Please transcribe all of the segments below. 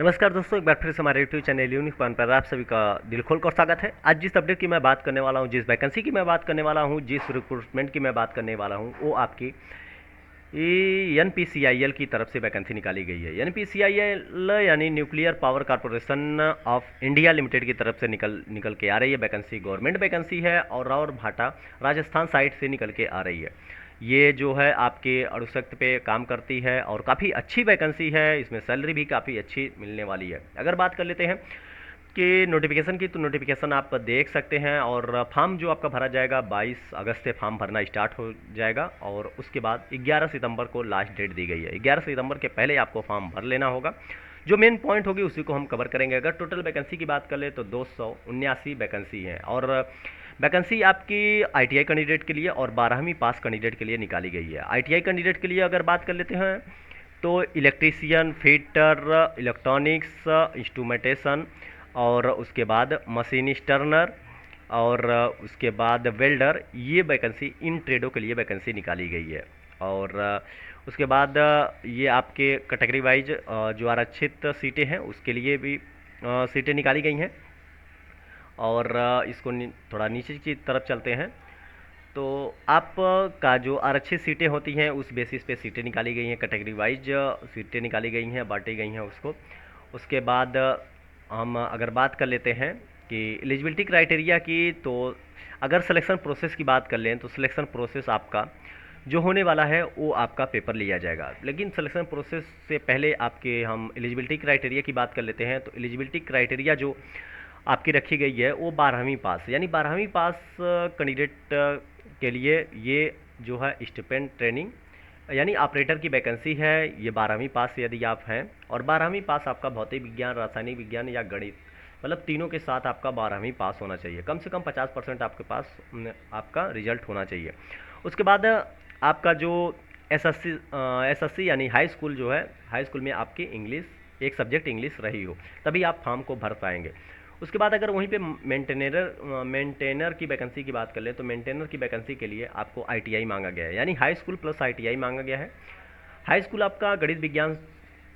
नमस्कार दोस्तों, एक बार फिर से हमारे यूट्यूब चैनल यूनिक पॉइंट पर आप सभी का दिल खोल कर स्वागत है। आज जिस अपडेट की मैं बात करने वाला हूं, जिस वैकेंसी की मैं बात करने वाला हूं, जिस रिक्रूटमेंट की मैं बात करने वाला हूं, वो आपकी NPCIL की तरफ से वैकेंसी निकाली गई है। NPCIL यानी nuclear power corporation of India limited की तरफ से निकल के आ रही है वैकेंसी। गवर्नमेंट वैकेंसी है और रावर भाटा राजस्थान साइड से निकल के आ रही है। ये जो है आपके अणुशक्ति पे काम करती है और काफ़ी अच्छी वैकेंसी है। इसमें सैलरी भी काफ़ी अच्छी मिलने वाली है। अगर बात कर लेते हैं कि नोटिफिकेशन की, तो नोटिफिकेशन आप देख सकते हैं और फॉर्म जो आपका भरा जाएगा 22 अगस्त से फॉर्म भरना स्टार्ट हो जाएगा और उसके बाद 11 सितंबर को लास्ट डेट दी गई है। 11 सितंबर के पहले आपको फॉर्म भर लेना होगा। जो मेन पॉइंट होगी उसी को हम कवर करेंगे। अगर टोटल वैकेंसी की बात कर ले तो 279 वैकेंसी है और वैकेंसी आपकी ITI कैंडिडेट के लिए और 12वीं पास कैंडिडेट के लिए निकाली गई है। ITI कैंडिडेट के लिए अगर बात कर लेते हैं तो इलेक्ट्रीशियन, फिटर, इलेक्ट्रॉनिक्स, इंस्ट्रूमेंटेशन और उसके बाद मशीनिस्ट टर्नर और उसके बाद वेल्डर, ये वैकेंसी इन ट्रेडों के लिए वैकेंसी निकाली गई है। और उसके बाद ये आपके कैटेगरी वाइज जो आरक्षित सीटें हैं उसके लिए भी सीटें निकाली गई हैं। और इसको थोड़ा नीचे की तरफ चलते हैं तो आप का जो आरक्षित सीटें होती हैं उस बेसिस पे सीटें निकाली गई हैं, कैटेगरी वाइज सीटें निकाली गई हैं, बांटी गई हैं उसको। उसके बाद हम अगर बात कर लेते हैं कि एलिजिबिलिटी क्राइटेरिया की, तो अगर सिलेक्शन प्रोसेस की बात कर लें तो सिलेक्शन प्रोसेस आपका जो होने वाला है वो आपका पेपर लिया जाएगा। लेकिन सिलेक्शन प्रोसेस से पहले आपके हम एलिजिबिलिटी क्राइटेरिया की बात कर लेते हैं। तो एलिजिबिलिटी क्राइटेरिया जो आपकी रखी गई है वो 12वीं पास, यानी 12वीं पास कैंडिडेट के लिए ये जो है स्टिपेंड ट्रेनिंग यानी ऑपरेटर की वैकेंसी है। ये 12वीं पास यदि आप हैं और 12वीं पास आपका भौतिक विज्ञान, रासायनिक विज्ञान या गणित, मतलब तीनों के साथ आपका 12वीं पास होना चाहिए। कम से कम 50% आपके पास आपका रिजल्ट होना चाहिए। उसके बाद आपका जो SSC यानी हाई स्कूल जो है, हाई स्कूल में आपकी इंग्लिश, एक सब्जेक्ट इंग्लिश रही हो, तभी आप फॉर्म को भर पाएंगे। उसके बाद अगर वहीं पे मेंटेनर की वैकेंसी की बात कर लें तो मेंटेनर की वैकेंसी के लिए आपको ITI मांगा गया है, यानी हाई स्कूल प्लस ITI मांगा गया है। हाई स्कूल आपका गणित विज्ञान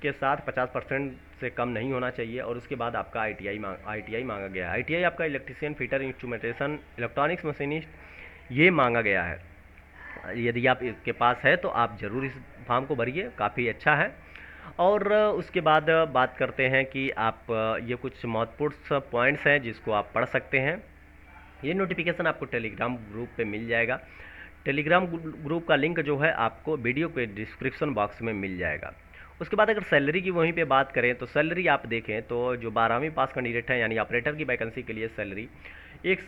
के साथ 50% से कम नहीं होना चाहिए और उसके बाद आपका ITI मांगा गया है। ITI आपका electrician, fitter, instrumentation, electronics machinist ये मांगा गया है। यदि आप इसके पास है तो आप ज़रूर इस फॉर्म को भरिए, काफ़ी अच्छा है। और उसके बाद बात करते हैं कि आप ये कुछ महत्वपूर्ण पॉइंट्स हैं जिसको आप पढ़ सकते हैं। ये नोटिफिकेशन आपको टेलीग्राम ग्रुप पे मिल जाएगा। टेलीग्राम ग्रुप का लिंक जो है आपको वीडियो के डिस्क्रिप्शन बॉक्स में मिल जाएगा। उसके बाद अगर सैलरी की वहीं पे बात करें तो सैलरी आप देखें तो जो 12वीं पास कैंडिडेट है यानी ऑपरेटर की वैकेंसी के लिए सैलरी एक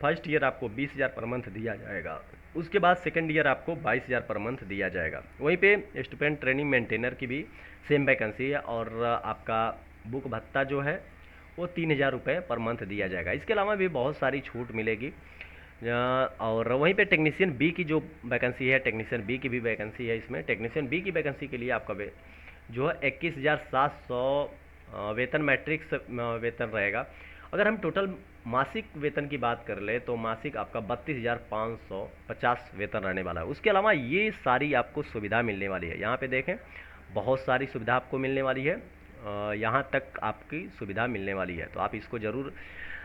फर्स्ट ईयर आपको 20,000 पर मंथ दिया जाएगा। उसके बाद सेकंड ईयर आपको 22,000 पर मंथ दिया जाएगा। वहीं पे स्टूडेंट ट्रेनिंग मेंटेनर की भी सेम वैकेंसी है और आपका बुक भत्ता जो है वो 3,000 रुपये पर मंथ दिया जाएगा। इसके अलावा भी बहुत सारी छूट मिलेगी। और वहीं पे टेक्नीशियन बी की जो वैकेंसी है, टेक्नीशियन बी की भी वैकेंसी है। इसमें टेक्नीशियन बी की वैकेंसी के लिए आपका जो है 21,700 वेतन मैट्रिक्स वेतन रहेगा। अगर हम टोटल मासिक वेतन की बात कर ले तो मासिक आपका 32,550 वेतन रहने वाला है। उसके अलावा ये सारी आपको सुविधा मिलने वाली है। यहाँ पे देखें, बहुत सारी सुविधा आपको मिलने वाली है। यहाँ तक आपकी सुविधा मिलने वाली है, तो आप इसको ज़रूर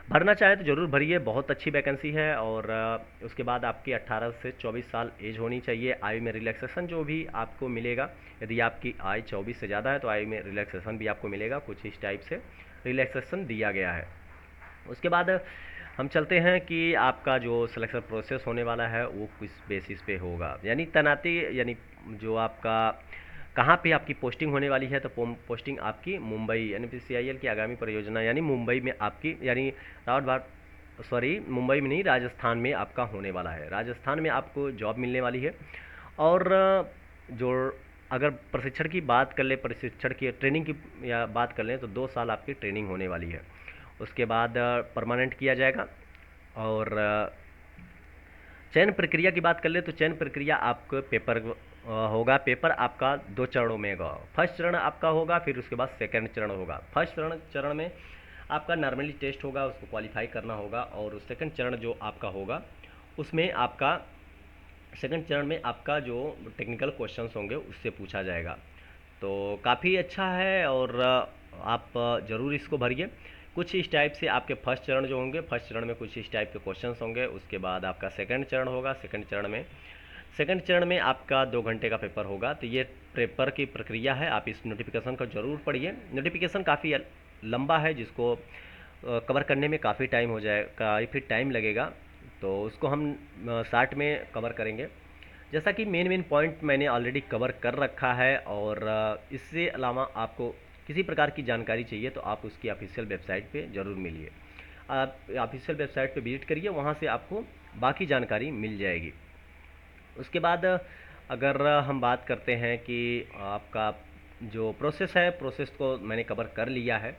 भरना चाहे तो ज़रूर भरिए। बहुत अच्छी वैकेंसी है। और उसके बाद आपकी 18 से 24 साल एज होनी चाहिए। आयु में रिलैक्सेशन जो भी आपको मिलेगा, यदि आपकी आयु 24 से ज़्यादा है तो आयु में रिलैक्सेशन भी आपको मिलेगा। कुछ इस टाइप से रिलैक्सेशन दिया गया है। उसके बाद हम चलते हैं कि आपका जो सिलेक्शन प्रोसेस होने वाला है वो किस बेसिस पे होगा, यानी तैनाती, यानी जो आपका कहाँ पे आपकी पोस्टिंग होने वाली है। तो पोस्टिंग आपकी मुंबई NPCIL की आगामी परियोजना यानी मुंबई में आपकी, यानी मुंबई में नहीं, राजस्थान में आपका होने वाला है। राजस्थान में आपको जॉब मिलने वाली है। और जो अगर प्रशिक्षण की बात कर ले, प्रशिक्षण की ट्रेनिंग की या बात कर लें तो 2 साल आपकी ट्रेनिंग होने वाली है। उसके बाद परमानेंट किया जाएगा। और चयन प्रक्रिया की बात कर ले तो चयन प्रक्रिया आपको पेपर होगा। पेपर आपका 2 चरणों में होगा। फर्स्ट चरण आपका होगा, फिर उसके बाद सेकंड चरण होगा। फर्स्ट चरण में आपका नॉर्मली टेस्ट होगा, उसको क्वालिफाई करना होगा। और सेकंड चरण जो आपका होगा उसमें आपका सेकंड चरण में आपका जो टेक्निकल क्वेश्चंस होंगे उससे पूछा जाएगा। तो काफ़ी अच्छा है। और आप ज़रूर इसको भरिए। कुछ इस टाइप से आपके फर्स्ट चरण जो होंगे, फर्स्ट चरण में कुछ इस टाइप के क्वेश्चंस होंगे। उसके बाद आपका सेकंड चरण होगा, सेकंड चरण में आपका 2 घंटे का पेपर होगा। तो ये पेपर की प्रक्रिया है, आप इस नोटिफिकेशन को ज़रूर पढ़िए। नोटिफिकेशन काफ़ी लंबा है, जिसको कवर करने में काफ़ी टाइम हो जाए, काफ़ी टाइम लगेगा, तो उसको हम शार्ट में कवर करेंगे। जैसा कि मेन पॉइंट मैंने ऑलरेडी कवर कर रखा है, और इससे अलावा आपको किसी प्रकार की जानकारी चाहिए तो आप उसकी ऑफिशियल वेबसाइट पे ज़रूर मिलिए। आप ऑफिशियल वेबसाइट पे विजिट करिए, वहाँ से आपको बाकी जानकारी मिल जाएगी। उसके बाद अगर हम बात करते हैं कि आपका जो प्रोसेस है, प्रोसेस को मैंने कवर कर लिया है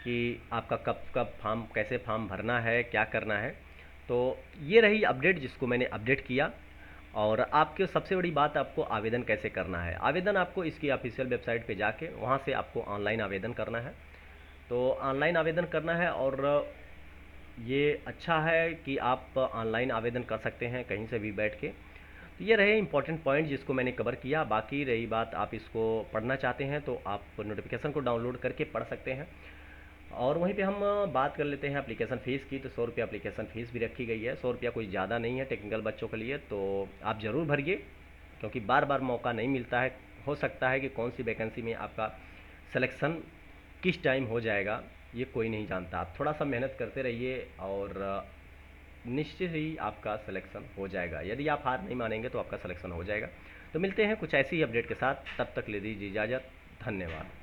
कि आपका कब कब फॉर्म, कैसे फॉर्म भरना है, क्या करना है। तो ये रही अपडेट जिसको मैंने अपडेट किया। और आपके सबसे बड़ी बात, आपको आवेदन कैसे करना है। आवेदन आपको इसकी ऑफिशियल वेबसाइट पे जाके वहाँ से आपको ऑनलाइन आवेदन करना है। तो ऑनलाइन आवेदन करना है, और ये अच्छा है कि आप ऑनलाइन आवेदन कर सकते हैं कहीं से भी बैठ के। तो ये रहे इंपॉर्टेंट पॉइंट जिसको मैंने कवर किया। बाकी रही बात, आप इसको पढ़ना चाहते हैं तो आप नोटिफिकेशन को डाउनलोड करके पढ़ सकते हैं। और वहीं पे हम बात कर लेते हैं एप्लीकेशन फ़ीस की। तो 100 रुपये एप्लीकेशन फ़ीस भी रखी गई है। 100 रुपया कोई ज़्यादा नहीं है टेक्निकल बच्चों के लिए, तो आप ज़रूर भरिए, क्योंकि बार बार मौका नहीं मिलता है। हो सकता है कि कौन सी वैकेंसी में आपका सिलेक्शन किस टाइम हो जाएगा, ये कोई नहीं जानता। आप थोड़ा सा मेहनत करते रहिए, और निश्चित ही आपका सिलेक्शन हो जाएगा। यदि आप हार नहीं मानेंगे तो आपका सिलेक्शन हो जाएगा। तो मिलते हैं कुछ ऐसी ही अपडेट के साथ, तब तक ले दीजिए इजाज़त। धन्यवाद।